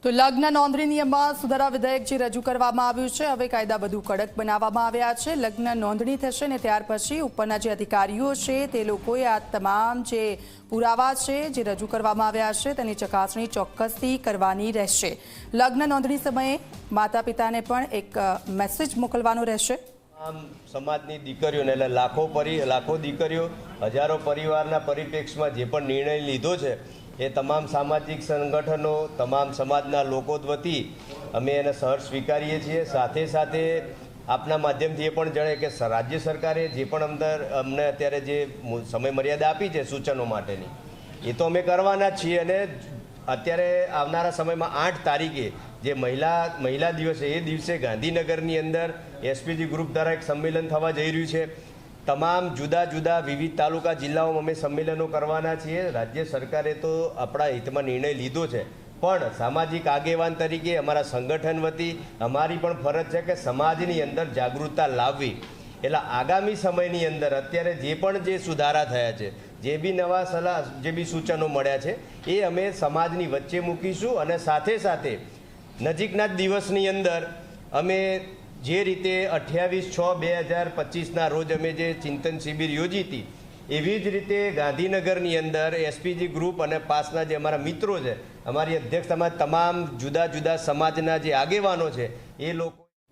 તો લગ્ન નોંધણી નિયમમાં સુધારા વિધેયક જે રજૂ કરવામાં આવ્યું છે, હવે કાયદા વધુ કડક બનાવવામાં આવ્યા છે। લગ્ન નોંધણી થશે ને ત્યાર પછી ઉપરના જે અધિકારીઓ છે તે લોકોએ આ તમામ જે પુરાવા છે જે રજૂ કરવામાં આવ્યા છે તેની ચકાસણી ચોક્કસથી કરવાની રહેશે। લગ્ન નોંધણી સમયે માતા પિતાને પણ એક મેસેજ મોકલવાનો રહેશે। આમ સમાજની દીકરીઓને એટલે લાખો દીકરીઓ હજારો પરિવારના પરિપ્રેક્ષમાં જે પણ નિર્ણય લીધો છે એ તમામ સામાજિક સંગઠનો તમામ સમાજના લોકો વતી અમે એને સહર્ષ સ્વીકારીએ છીએ। સાથે સાથે આપના માધ્યમથી એ પણ જણાય કે રાજ્ય સરકારે જે પણ અમને અત્યારે જે સમય મર્યાદા આપી છે સૂચનો માટેની એ તો અમે કરવાના જ છીએ। અને અત્યારે આવનારા સમયમાં 8 તારીખે જે મહિલા દિવસ છે એ દિવસે ગાંધીનગરની અંદર એસપીજી ગ્રુપ દ્વારા એક સંમેલન થવા જઈ રહ્યું છે। તમામ જુદા જુદા વિવિધ તાલુકા જિલ્લાઓમાં અમે સંમેલનો કરવાના છીએ। રાજ્ય સરકારે તો આપણા હિતમાં નિર્ણય લીધો છે, પણ સામાજિક આગેવાન તરીકે અમારા સંગઠન વતી અમારી પણ ફરજ છે કે સમાજની અંદર જાગૃતતા લાવવી। એટલે આગામી સમયની અંદર અત્યારે જે સુધારા થયા છે, જે બી નવા સલાહ જે બી સૂચનો મળ્યા છે એ અમે સમાજની વચ્ચે મૂકીશું। અને સાથે સાથે નજીકના જ દિવસની અંદર અમે જે રીતે 28/6/2025ના રોજ અમે જે ચિંતન શિબિર યોજી હતી એવી જ રીતે ગાંધીનગરની અંદર એસપીજી ગ્રુપ અને પાસના જે અમારા મિત્રો છે, અમારી અધ્યક્ષતામાં તમામ જુદા જુદા સમાજના જે આગેવાનો છે એ લોકો